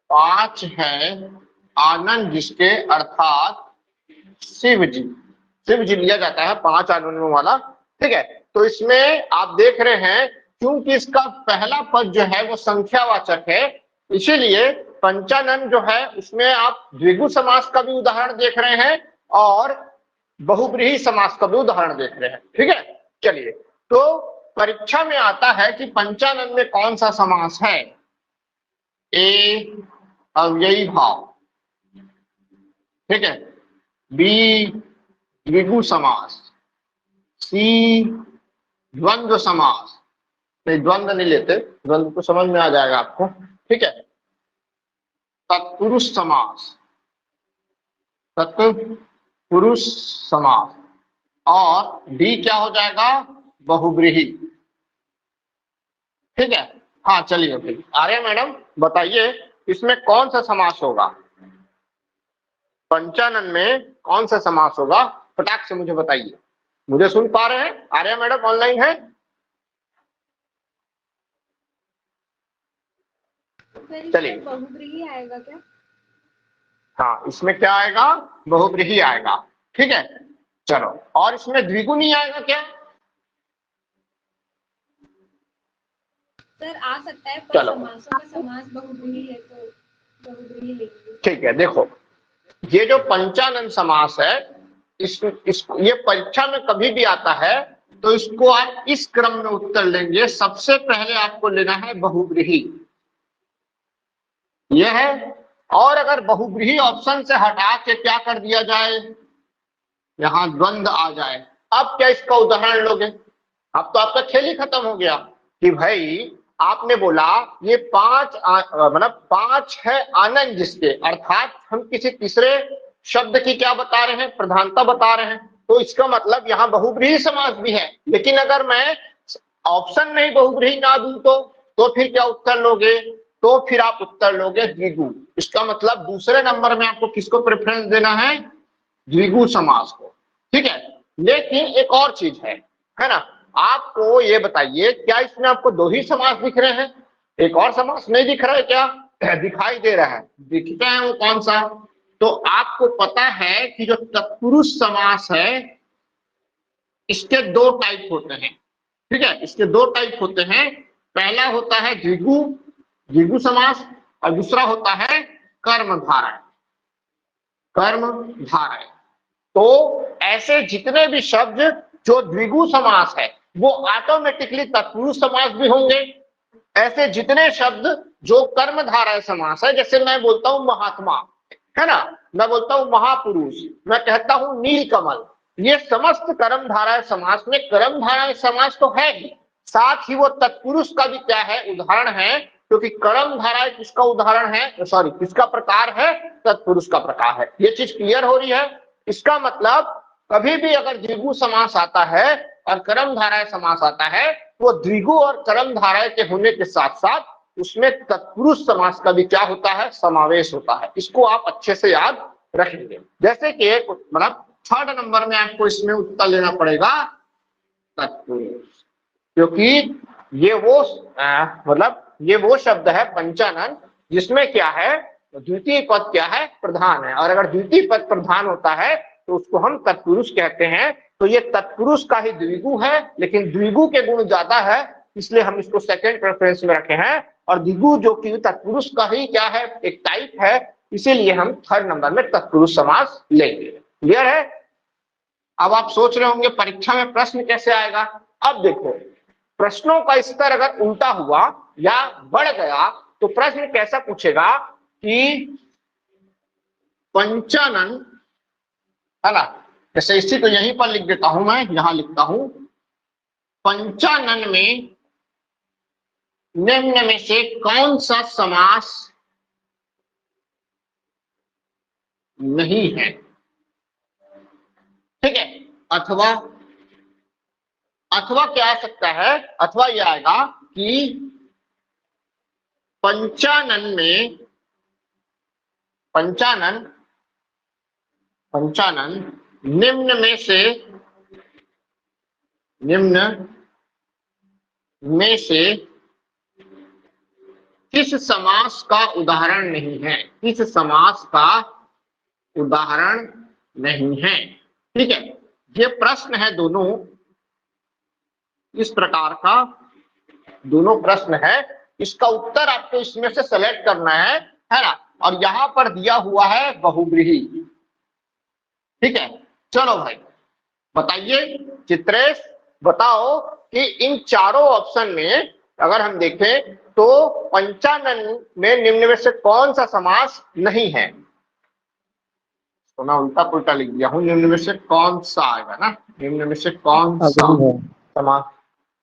पांच है आनंद जिसके, अर्थात शिव जी। शिव जी लिया जाता है पांच आनंदों वाला। ठीक है, तो इसमें आप देख रहे हैं क्योंकि इसका पहला पद जो है वो संख्यावाचक है, इसीलिए पंचानन जो है उसमें आप द्विगु समास का भी उदाहरण देख रहे हैं और बहुब्रीहि समास का भी उदाहरण देख रहे हैं। ठीक है, चलिए, तो परीक्षा में आता है कि पंचानन में कौन सा समास है। ए अव्ययी भाव, ठीक है, बी द्विगु समास, सी द्वंद्व समास, नहीं द्वंद्व नहीं लेते, द्वंद्व तो समझ में आ जाएगा आपको। ठीक है, तत्पुरुष समास, तत्पुरुष समास, और डी क्या हो जाएगा, बहुब्रीहि। ठीक है, हाँ चलिए फिर आर्या मैडम बताइए इसमें कौन सा समास होगा, पंचानन में कौन सा समास होगा, फटाक से मुझे बताइए। मुझे सुन पा रहे हैं? आर्या मैडम ऑनलाइन है? चलिए, बहुब्रीहि आएगा क्या? हाँ इसमें क्या आएगा, बहुब्रीहि आएगा। ठीक है, चलो, और इसमें द्विगु नहीं आएगा क्या? सर आ सकता है, पर चलो, समासों का समास बहुब्रीहि है तो बहुब्रीहि लेंगे। ठीक है, देखो ये जो पंचानन समास है ये परीक्षा में कभी भी आता है तो इसको आप इस क्रम में उत्तर लेंगे। सबसे पहले आपको लेना है बहुब्रीहि, यह है। और अगर बहुब्रीहि ऑप्शन से हटा के क्या कर दिया जाए, यहां द्वंद्व आ जाए, अब क्या इसका उदाहरण लोगे? अब तो आपका खेल ही खत्म हो गया कि भाई आपने बोला ये मतलब पांच है आनंद जिसके, अर्थात हम किसी तीसरे शब्द की क्या बता रहे हैं, प्रधानता बता रहे हैं, तो इसका मतलब यहाँ बहुब्रीहि समास भी है। लेकिन अगर मैं ऑप्शन में ही बहुब्रीहि ना दूं तो फिर क्या उत्तर लोगे, तो फिर आप उत्तर लोगे द्विगु। इसका मतलब दूसरे नंबर में आपको किसको प्रेफरेंस देना है, द्विगु समास को। ठीक है, लेकिन एक और चीज है ना, आपको ये बताइए क्या इसमें आपको दो ही समास दिख रहे हैं, एक और समास नहीं दिख रहा है क्या? दिखाई दे रहा है, दिखता है वो कौन सा? तो आपको पता है कि जो तत्पुरुष समास है इसके दो टाइप होते हैं। ठीक है, इसके दो टाइप होते हैं, पहला होता है द्विगु समास और दूसरा होता है कर्मधारय। कर्मधारय, तो ऐसे जितने भी शब्द जो द्विगु समास है वो ऑटोमेटिकली तत्पुरुष समास भी होंगे। ऐसे जितने शब्द जो कर्मधारय समास है, जैसे मैं बोलता हूं महात्मा, है ना, मैं बोलता हूं महापुरुष, मैं कहता हूं नीलकमल, ये समस्त कर्मधारय समास में कर्मधारय समास तो है ही, साथ ही वो तत्पुरुष का भी क्या है, उदाहरण है, क्योंकि कर्मधारय किसका उदाहरण है, सॉरी किसका प्रकार है, तत्पुरुष का प्रकार है। ये चीज क्लियर हो रही है? इसका मतलब कभी भी अगर द्विगु समास आता है और कर्मधारय समास आता है, वो द्विगु और कर्मधारय के होने के साथ साथ उसमें तत्पुरुष समास का भी क्या होता है, समावेश होता है। इसको आप अच्छे से याद रखेंगे। जैसे कि एक मतलब थर्ड नंबर में आपको इसमें उत्तर लेना पड़ेगा तत्पुरुष, क्योंकि ये वो मतलब ये वो शब्द है पंचानन जिसमें क्या है, द्वितीय पद क्या है, प्रधान है, और अगर द्वितीय पद प्रधान होता है तो उसको हम तत्पुरुष कहते हैं। तो ये तत्पुरुष का ही द्विगु है, लेकिन द्विगु के गुण ज्यादा है इसलिए हम इसको सेकंड प्रेफरेंस में रखे हैं, और द्विगु जो कि तत्पुरुष का ही क्या है, एक टाइप है, इसीलिए हम थर्ड नंबर में तत्पुरुष समास लेंगे। क्लियर है? अब आप सोच रहे होंगे परीक्षा में प्रश्न कैसे आएगा। अब देखो, प्रश्नों का स्तर अगर उल्टा हुआ या बढ़ गया तो प्रश्न कैसा पूछेगा कि पंचानन, है ना, जैसे इसी को यहीं पर लिख देता हूं, मैं यहां लिखता हूं, पंचानन में निम्न में से कौन सा समास नहीं है। ठीक है, अथवा क्या आ सकता है, अथवा यह आएगा कि पंचानन निम्न में से किस समास का उदाहरण नहीं है, किस समास का उदाहरण नहीं है। ठीक है, ये प्रश्न है दोनों इस प्रकार का, दोनों प्रश्न है, इसका उत्तर आपको इसमें से सेलेक्ट करना है ना। और यहां पर दिया हुआ है बहुव्रीहि। ठीक है, चलो भाई बताइए चित्रेश, बताओ कि इन चारों ऑप्शन में अगर हम देखें तो पंचानन में निम्न में से कौन सा समास नहीं है। तो मैं उल्टा पुल्टा लिख दिया हूं, निम्न में से कौन सा आएगा ना, निम्न में से कौन सा समास।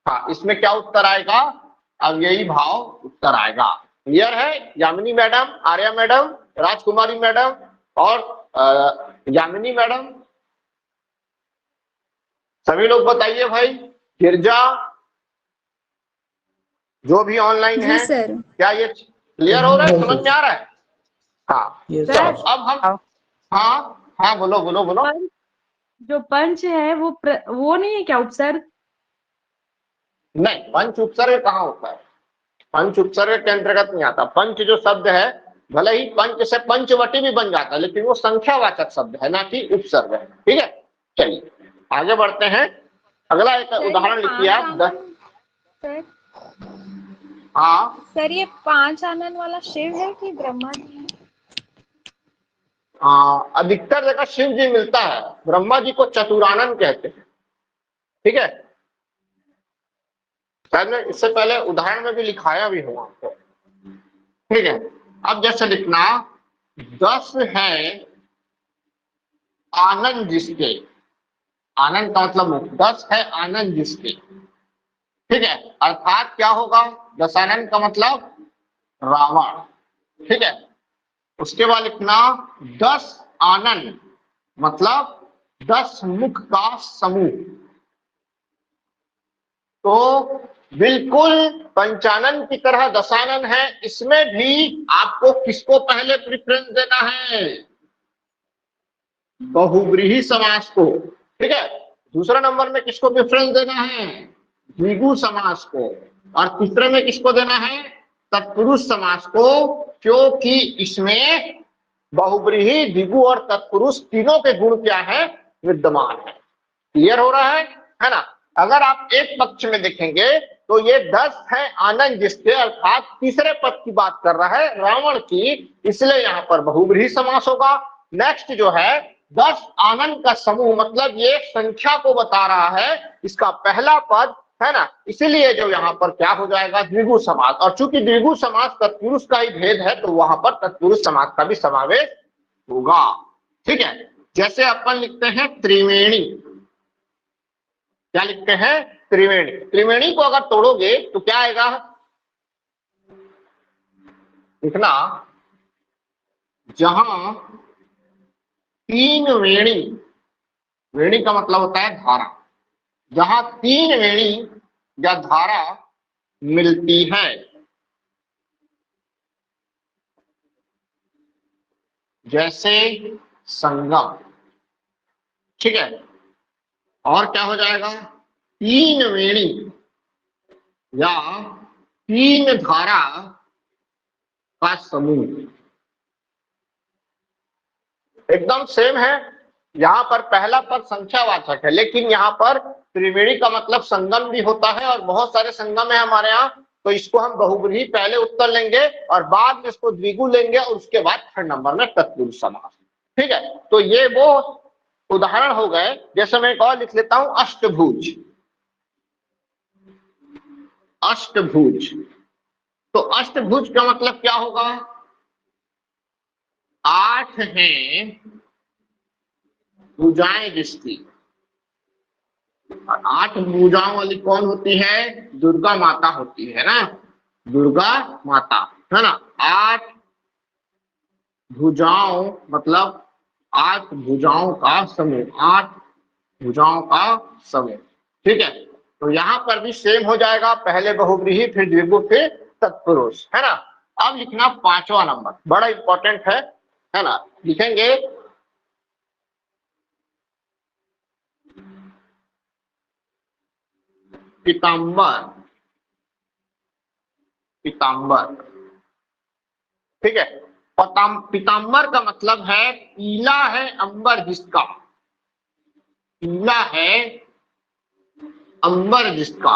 हाँ, इसमें क्या उत्तर आएगा, अब यही भाव उत्तर आएगा। क्लियर है यामिनी मैडम, आर्या मैडम, राजकुमारी मैडम और यामिनी मैडम, सभी लोग बताइए भाई। गिरजा, जो भी ऑनलाइन है, सर। क्या ये क्लियर हो रहा है, समझ में आ रहा है। हाँ चलो अब हम, हाँ हाँ बोलो बोलो बोलो। जो पंच है वो नहीं है क्या उपसर्ग? नहीं, पंच उपसर्ग कहाँ होता है, पंच उपसर्ग के अंतर्गत नहीं आता। पंच जो शब्द है, भले ही पंच से पंचवटी भी बन जाता है, लेकिन वो संख्यावाचक शब्द है, ना कि उपसर्ग है। ठीक है, चलिए आगे बढ़ते हैं। अगला एक उदाहरण लिखिए आप। सर हाँ सर, ये 5 आनन वाला शिव है कि ब्रह्मा जी है? अधिकतर जगह शिव जी मिलता है, ब्रह्मा जी को चतुरानन कहते हैं। ठीक है, शायद मैं इससे पहले उदाहरण में भी लिखाया भी हूं आपको। ठीक है, अब जैसे लिखना 10 है आनंद जिसके, आनंद का मतलब मुख, 10 है आनंद जिसके। ठीक है, अर्थात क्या होगा, दशानन का मतलब रावण। ठीक है, उसके बाद लिखना 10 आनंद मतलब 10 मुख का समूह। तो बिल्कुल पंचानन की तरह दशानन है, इसमें भी आपको किसको पहले प्रेफरेंस देना है, बहुव्रीहि समास को। ठीक है, दूसरा नंबर में किसको प्रेफरेंस देना है, द्विगु समास को। और तीसरे में किसको देना है, तत्पुरुष समास को, क्योंकि इसमें बहुव्रीहि, द्विगु और तत्पुरुष तीनों के गुण क्या है, विद्यमान है। क्लियर हो रहा है ना। अगर आप एक पक्ष में देखेंगे तो ये 10 है आनंद जिसके, अर्थात तीसरे पद की बात कर रहा है, रावण की, इसलिए यहां पर बहुव्रीहि समास होगा। नेक्स्ट जो है 10 आनंद का समूह, मतलब ये संख्या को बता रहा है, इसका पहला पद है ना, इसीलिए जो यहाँ पर क्या हो जाएगा, द्विगु समास। और चूंकि द्विगु समास तत्पुरुष का ही भेद है, तो वहां पर तत्पुरुष समास का भी समावेश होगा। ठीक है, जैसे अपन लिखते हैं त्रिवेणी, क्या लिखते हैं, त्रिवेणी। त्रिवेणी को अगर तोड़ोगे तो क्या आएगा, लिखना जहां 3 वेणी, वेणी का मतलब होता है धारा, जहां 3 वेणी या धारा मिलती है, जैसे संगम। ठीक है, और क्या हो जाएगा, 3 वेणी या 3 धारा का समूह। एकदम सेम है, यहाँ पर पहला पद संख्यावाचक है, लेकिन यहाँ पर त्रिवेणी का मतलब संगम भी होता है, और बहुत सारे संगम है हमारे यहाँ, तो इसको हम बहुव्रीहि पहले उत्तर लेंगे और बाद में इसको द्विगु लेंगे, और उसके बाद थर्ड नंबर में तत्पुरुष समास। ठीक है, तो ये वो उदाहरण हो गए। जैसे मैं एक और लिख लेता हूं, अष्टभुज। अष्टभुज, तो अष्टभुज का मतलब क्या होगा, 8 हैं भुजाएं जिसकी। 8 भुजाओं वाली कौन होती है, दुर्गा माता होती है ना, दुर्गा माता है ना। 8 भुजाओं मतलब 8 भुजाओं का समूह, 8 भुजाओं का समूह। ठीक है, तो यहां पर भी सेम हो जाएगा, पहले बहुव्रीहि फिर द्विगु फिर तत्पुरुष, है ना। अब लिखना 5वां नंबर, बड़ा इंपॉर्टेंट है ना। लिखेंगे पीताम्बर, पीताम्बर। ठीक है। पीताम्बर का मतलब है पीला है अंबर जिसका, पीला है अंबर जिसका,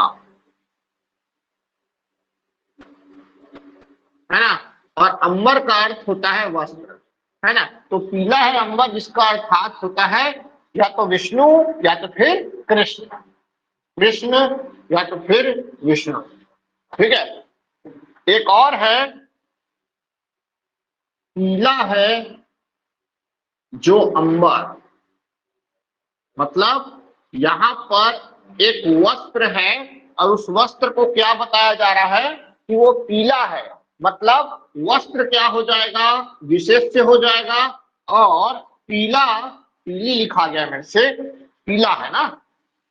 है ना। और अंबर का अर्थ होता है वस्त्र, है ना। तो पीला है अंबर जिसका अर्थात होता है या तो विष्णु या तो फिर कृष्ण, कृष्ण या तो फिर विष्णु, ठीक है। एक और है पीला है जो अंबर, मतलब यहां पर एक वस्त्र है और उस वस्त्र को क्या बताया जा रहा है कि वो पीला है, मतलब वस्त्र क्या हो जाएगा, विशेष से हो जाएगा। और पीला, पीली लिखा गया मेरे से, पीला है ना,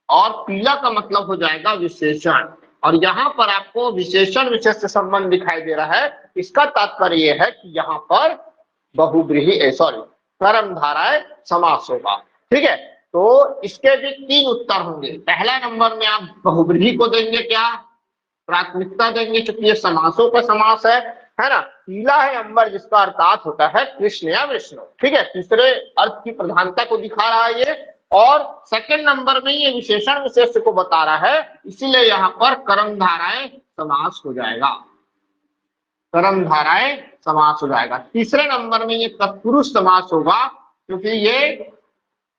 और पीला का मतलब हो जाएगा विशेषण। और यहाँ पर आपको विशेषण विशेष से संबंध दिखाई दे रहा है। इसका तात्पर्य यह है कि यहाँ पर बहुब्रीहि सॉरी कर्मधारय समास होगा, ठीक है। तो इसके भी 3 उत्तर होंगे। पहला नंबर में आप बहुब्रीहि को देंगे क्या, प्राथमिकता देंगे क्योंकि ये समासों का समास है ना। पीला है अंबर जिसका अर्थात होता है कृष्ण या विष्णु, ठीक है। तीसरे अर्थ की प्रधानता को दिखा रहा है ये। और सेकंड नंबर में ये विशेषण विशेष को बता रहा है, इसीलिए यहाँ पर कर्मधाराएं समास हो जाएगा, कर्मधाराएं समास हो जाएगा। तीसरे नंबर में ये तत्पुरुष समास होगा क्योंकि ये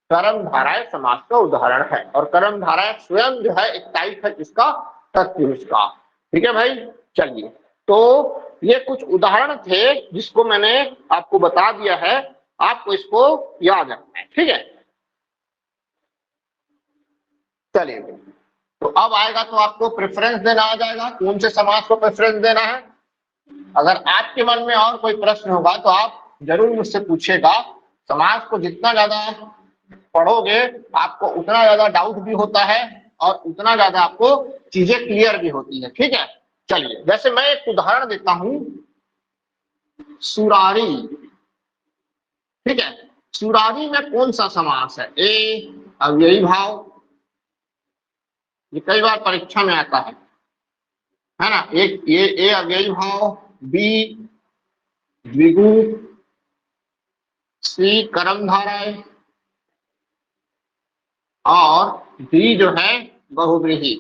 कर्मधाराएं समास का उदाहरण है। और कर्मधाराएं स्वयं जो है एक टाइप है जिसका तत्पुरुष का, ठीक है भाई। चलिए, तो ये कुछ उदाहरण थे जिसको मैंने आपको बता दिया है, आपको इसको याद रखना है, ठीक है। चलिए, तो अब आएगा तो आपको प्रेफरेंस देना आ जाएगा, कौन से समास को प्रेफरेंस देना है। अगर आपके मन में और कोई प्रश्न होगा तो आप जरूर मुझसे पूछेगा। समास को जितना ज्यादा पढ़ोगे आपको उतना ज्यादा डाउट भी होता है और उतना ज्यादा आपको चीजें क्लियर भी होती है, ठीक है। चलिए, जैसे मैं एक उदाहरण देता हूं, सुरारी, ठीक है। सुरारी में कौन सा समास है, ए अव्ययी भाव, ये कई बार परीक्षा में आता है ना। एक ये ए अव्ययी भाव, बी द्विगु, सी कर्मधारय और डी जो है बहुव्रीहि।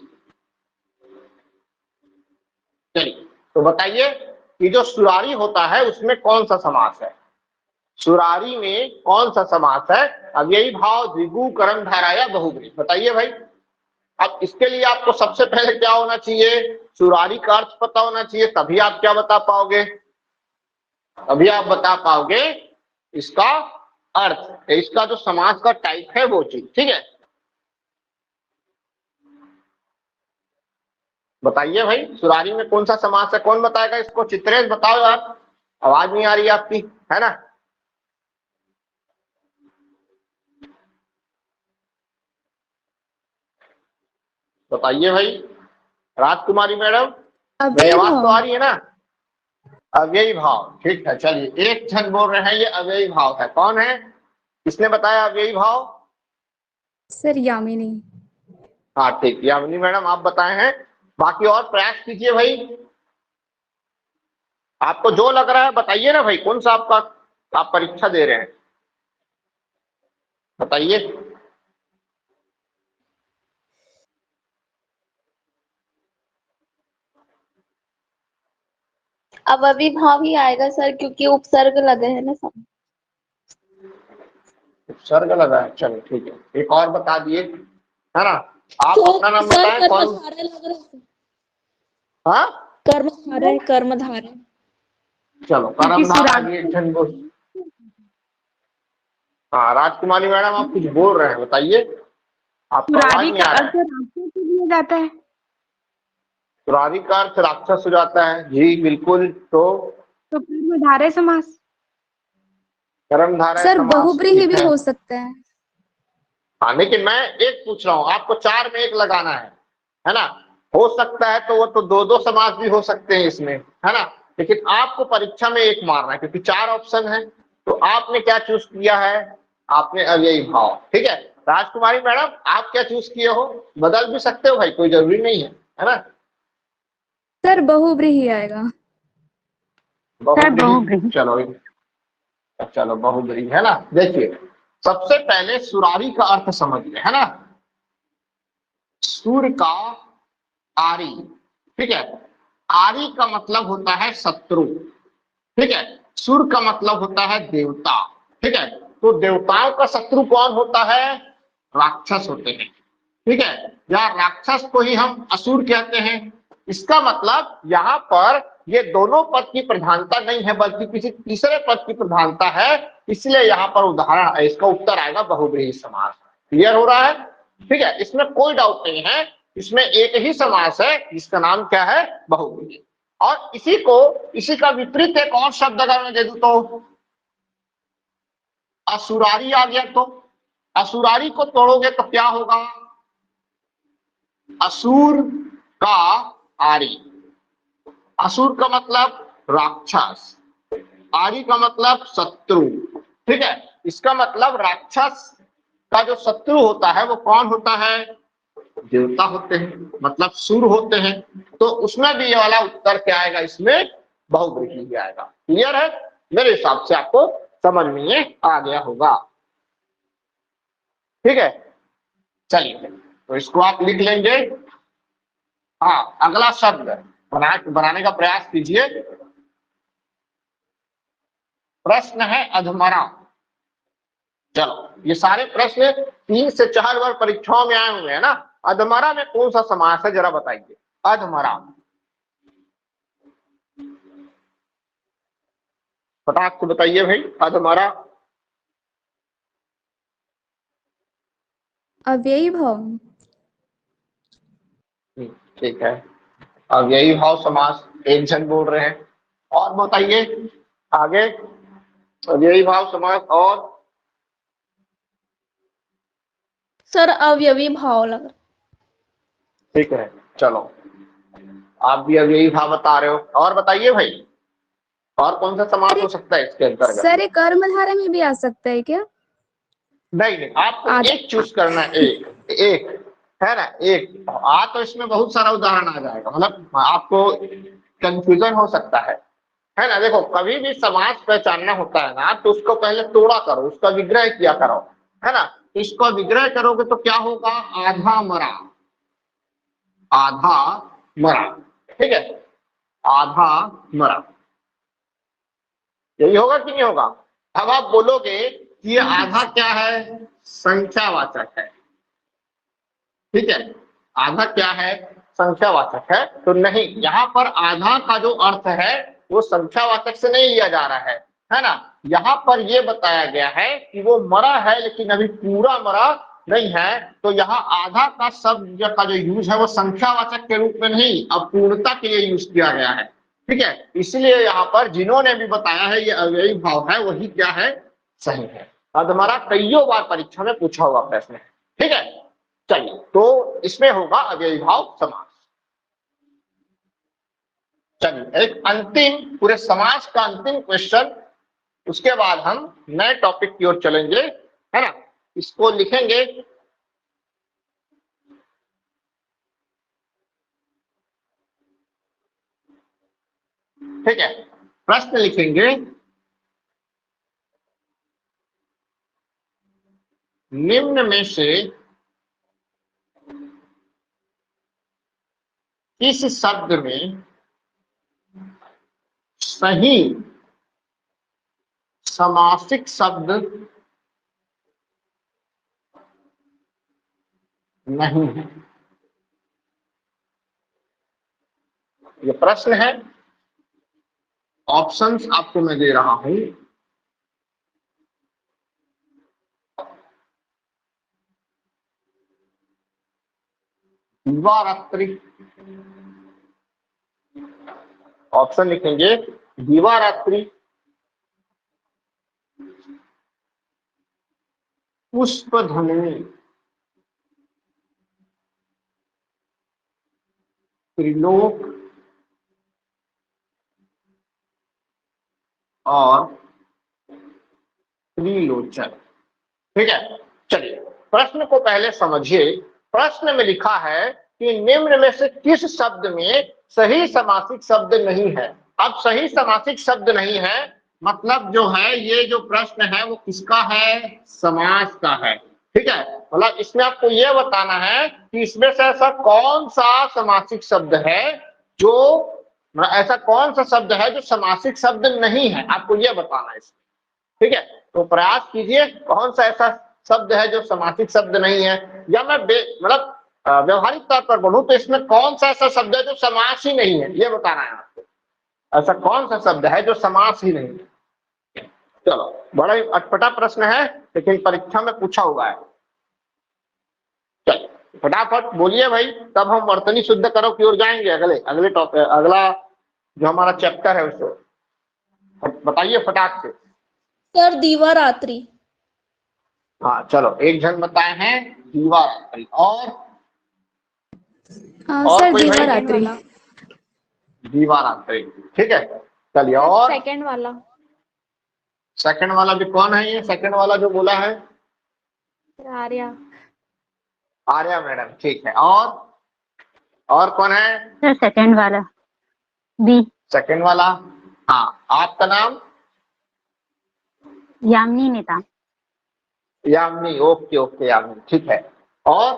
चलिए, तो बताइए कि जो सुरारी होता है उसमें कौन सा समास है, सुरारी में कौन सा समास है, अव्ययी भाव, द्विगु, कर्मधारय या बहुव्रीहि, बताइए भाई। अब इसके लिए आपको सबसे पहले क्या होना चाहिए, सुरारी का अर्थ पता होना चाहिए, तभी आप क्या बता पाओगे, तभी आप बता पाओगे इसका अर्थ, इसका जो समास का टाइप है वो चीज, ठीक है। बताइए भाई, सुरारी में कौन सा समास है, कौन बताएगा इसको, चित्रेश बताओ यार, आवाज नहीं आ रही आपकी, है ना। बताइए भाई, राजकुमारी मैडम, मेरी आवाज तो आ रही है ना। अव्ययी भाव, ठीक है। चलिए, एक जन बोल रहे हैं ये अव्ययी भाव है, कौन है, किसने बताया अव्ययी भाव, सर यामिनी। हाँ ठीक, यामिनी मैडम आप बताए हैं। बाकी और प्रयास कीजिए भाई, आपको जो लग रहा है बताइए ना भाई, कौन सा आपका आप परीक्षा दे रहे हैं, बताइए। अब अभी भाव ही आएगा सर, क्योंकि उपसर्ग लगे हैं ना सब। उपसर्ग लगा है, चलो ठीक है। एक और बता दिए, है ना। आप तो अपना नाम सर बताएं, कौन, कर्मधारय लग रहा है, हाँ कर्मधारय कर्मधारय। चलो क्योंकि कर्मधारय एक जन बोल, हाँ राजकुमारी मैडम आप कुछ बोल रहे हैं, बताइए, आपका आवाज सुरारी नहीं का आ रहा अर्थ है। राक्षस से लिया जाता है। सुरारी का अर्थ राक्षस हो जाता है, जी बिल्कुल। तो कर्मधारय समास। कर्मधारय सर समास, बहुब्रीहि ठीक भी है। हो सकता है। हाँ, लेकिन मैं एक पूछ रहा हूँ, आपको 4 में 1 लगाना है ना। हो सकता है तो वो तो 2-2 समास भी हो सकते हैं इसमें, है ना। लेकिन आपको परीक्षा में 1 मारना है क्योंकि 4 ऑप्शन है। तो आपने क्या चूज किया है, आपने अव्ययी भाव, ठीक है। राजकुमारी मैडम आप क्या चूज किए हो, बदल भी सकते हो भाई, कोई जरूरी नहीं है ना। सर बहुब्रीहि आएगा। बहुव्रीहि। चलो बहुव्रीहि है ना। देखिए सबसे पहले सुरारी का अर्थ समझिए, है ना। सूर का आरी, ठीक है। आरी का मतलब होता है शत्रु, ठीक है। सुर का मतलब होता है देवता, ठीक है। तो देवताओं का शत्रु कौन होता है? राक्षस होते हैं, ठीक है। या राक्षस को ही हम असुर कहते हैं। इसका मतलब यहाँ पर ये दोनों पद की प्रधानता नहीं है बल्कि किसी तीसरे पद की प्रधानता है, इसलिए यहाँ पर उदाहरण इसका उत्तर आएगा बहुव्रीहि समास। क्लियर हो रहा है? ठीक है, इसमें कोई डाउट नहीं है। इसमें एक ही समास है जिसका नाम क्या है? बहुव्रीहि। और इसी का विपरीत एक और शब्द अगर मैं दे दूं तो असुरारी आ गया। तो असुरारी को तोड़ोगे तो क्या होगा? असुर का आरी। असुर का मतलब राक्षस, आरी का मतलब शत्रु, ठीक है। इसका मतलब राक्षस का जो शत्रु होता है वो कौन होता है? देवता होते हैं, मतलब सुर होते हैं। तो उसमें भी ये वाला उत्तर क्या आएगा? इसमें बहुव्रीहि आएगा। क्लियर है? मेरे हिसाब से आपको समझ में आ गया होगा, ठीक है। चलिए तो इसको आप लिख लेंगे। हाँ, अगला शब्द बनाने का प्रयास कीजिए। प्रश्न है अधमरा। चलो ये सारे प्रश्न 3 से 4 बार परीक्षाओं में आए हुए हैं ना। अधमरा में कौन सा समास है जरा बताइए? अधमरा, फटाक से बताइए भाई। अधमरा अव्ययी भाव। ठीक है, अव्ययी भाव समास एक जन बोल रहे हैं। और बताइए आगे। अव्ययी भाव समास और सर अवयवी भाव लग। ठीक है, चलो आप भी अव्ययी भाव बता रहे हो। और बताइए भाई और कौन सा समास हो सकता है इसके अंतर्गत? सर ये कर्मधारय में भी आ सकता है क्या? नहीं, आपको एक चूज करना है। एक है ना, एक। तो इसमें बहुत सारा उदाहरण आ जाएगा, मतलब आपको कंफ्यूजन हो सकता है ना। देखो कभी भी समास पहचानना होता है ना तो उसको पहले तोड़ा करो, उसका विग्रह किया करो, है ना। इसको विग्रह करोगे तो क्या होगा? आधा मरा, आधा मरा, ठीक है। आधा मरा, यही होगा कि नहीं होगा? अब आप बोलोगे कि ये आधा क्या है? संख्यावाचक है, ठीक है। आधा क्या है? संख्यावाचक है। तो नहीं, यहाँ पर आधा का जो अर्थ है वो संख्यावाचक से नहीं लिया जा रहा है ना। यहाँ पर ये बताया गया है कि वो मरा है लेकिन अभी पूरा मरा नहीं है। तो यहाँ आधा का शब्द का जो यूज है वो संख्यावाचक के रूप में नहीं, अपूर्णता के लिए यूज किया गया है, ठीक है। इसलिए यहाँ पर जिन्होंने भी बताया है ये अव्ययी भाव है वही क्या है? सही है। अधमरा कईयों बार परीक्षा में पूछा हुआ प्रश्न है, ठीक है। चलिए तो इसमें होगा अव्ययी भाव समास। चलिए एक अंतिम, पूरे समास का अंतिम क्वेश्चन, उसके बाद हम नए टॉपिक की ओर चलेंगे, है ना। इसको लिखेंगे ठीक है। प्रश्न लिखेंगे निम्न में से किस शब्द में सही समासिक शब्द नहीं है? ये प्रश्न है। ऑप्शंस आपको मैं दे रहा हूं। दिवारात्रि, ऑप्शन लिखेंगे दिवारात्रि, पुष्पधनु, त्रिलोक और त्रिलोचन, ठीक है। चलिए प्रश्न को पहले समझिए। प्रश्न में लिखा है कि निम्न में से किस शब्द में सही समासिक शब्द नहीं है। अब सही समासिक शब्द नहीं है, मतलब जो है ये जो प्रश्न है वो किसका है, समास का है। ठीक है, मतलब इसमें आपको ये बताना है कि इसमें से ऐसा कौन सा समासिक शब्द है जो, ऐसा कौन सा शब्द है जो समासिक शब्द नहीं है, आपको ये बताना है इसमें। ठीक है, तो प्रयास कीजिए कौन सा ऐसा शब्द है जो समासिक शब्द नहीं है, या मैं मतलब व्यवहारिक तौर पर बोलूं तो इसमें कौन सा ऐसा शब्द है जो समास ही नहीं है, ये बताना है आपको। ऐसा कौन सा शब्द है जो समास ही नहीं है। चलो, बड़ा ही अटपटा प्रश्न है लेकिन परीक्षा में पूछा हुआ है। चलो फटाफट बोलिए भाई, तब हम वर्तनी शुद्ध करो की ओर जाएंगे, अगले टॉपिक, अगला जो हमारा चैप्टर है उसको बताइए फटाक से। सर दीवारात्रि। हाँ चलो, एक जन बताए हैं दीवारात्रि, और सर कोई भाई? दीवारात्रि। दीवारात्रि, ठीक है। चलिए, और सेकंड वाला। सेकंड वाला भी कौन है, ये सेकंड वाला जो बोला है? आर्या। आर्या मैडम, ठीक है। और कौन है? सर सेकंड वाला बी। सेकंड वाला, हाँ। आपका नाम? यामिनी नेता। यामिनी, ओके ओके यामिनी, ठीक है। और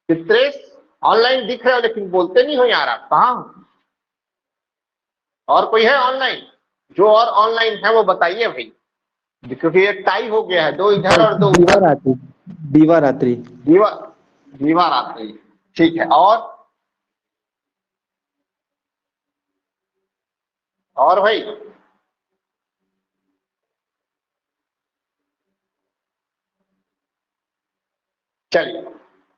चित्रेश, ऑनलाइन दिख रहे हो लेकिन बोलते नहीं हो यार आप, कहाँ? और कोई है ऑनलाइन? जो और ऑनलाइन है वो बताइए भाई, क्योंकि एक टाई हो गया है, दो इधर और दो उधर। दीवारात्रि। दीवारात्रि। दीवारात्रि, ठीक है। और भाई? चलिए,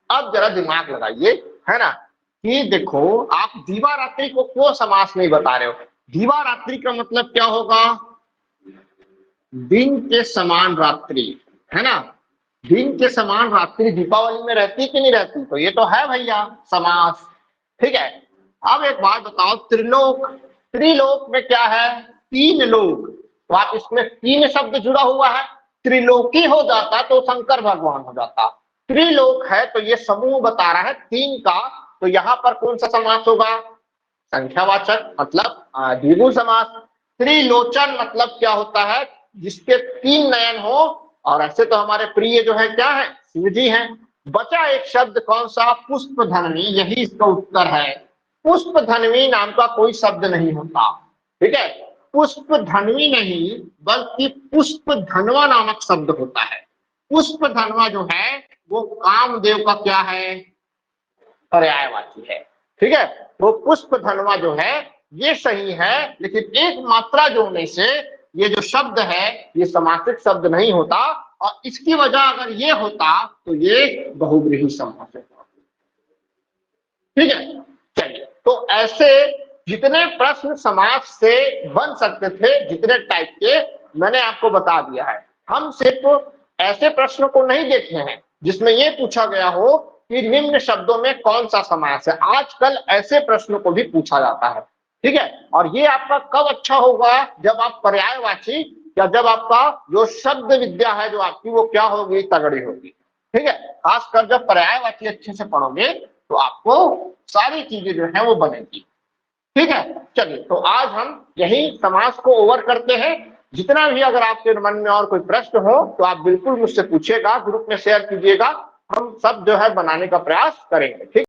अब जरा दिमाग लगाइए, है ना, कि देखो आप दीवारात्रि को क्यों समास नहीं बता रहे हो। दीवारात्रि का मतलब क्या होगा? दिन के समान रात्रि, है ना। दिन के समान रात्रि दीपावली में रहती कि नहीं रहती? तो ये तो है भैया समास, ठीक है। अब एक बात बताओ, त्रिलोक, त्रिलोक में क्या है? तीन लोक। तो आप इसमें तीन शब्द जुड़ा हुआ है, त्रिलोकी हो जाता तो शंकर भगवान हो जाता। त्रिलोक है तो ये समूह बता रहा है तीन का, तो यहाँ पर कौन सा समास होगा? संख्यावाचक, मतलब द्विगु समास। त्रिलोचन मतलब क्या होता है? जिसके तीन नयन हो, और ऐसे तो हमारे प्रिय जो है क्या है? शिव जी हैं। बचा एक शब्द कौन सा? पुष्पधन्वी, यही इसका उत्तर है। पुष्पधन्वी नाम का कोई शब्द नहीं होता, ठीक है। पुष्पधन्वी नहीं बल्कि पुष्पधनवा नामक शब्द होता है। पुष्पधनवा जो है वो कामदेव का क्या है? पर्यायवाची है, ठीक है। वो पुष्पधनवा जो है ये सही है, लेकिन एक मात्रा जोड़ने से ये जो शब्द है ये समासिक शब्द नहीं होता, और इसकी वजह अगर ये होता तो ये बहुव्रीहि समास होता, ठीक है। चलिए, तो ऐसे जितने प्रश्न समास से बन सकते थे, जितने टाइप के, मैंने आपको बता दिया है। हम सिर्फ ऐसे प्रश्नों को नहीं देखे हैं जिसमें ये पूछा गया हो कि निम्न शब्दों में कौन सा समास है। आजकल ऐसे प्रश्नों को भी पूछा जाता है, ठीक है। और ये आपका कब अच्छा होगा? जब आप पर्यायवाची, या जब आपका जो शब्द विद्या है जो आपकी, वो क्या होगी? तगड़ी होगी, ठीक है। खासकर जब पर्यायवाची अच्छे से पढ़ोगे तो आपको सारी चीजें जो है वो बनेगी, ठीक है। चलिए, तो आज हम यही समास को ओवर करते हैं। जितना भी अगर आपके मन में और कोई प्रश्न हो तो आप बिल्कुल मुझसे पूछिएगा, ग्रुप में शेयर कीजिएगा, हम सब जो है बनाने का प्रयास करेंगे, ठीक।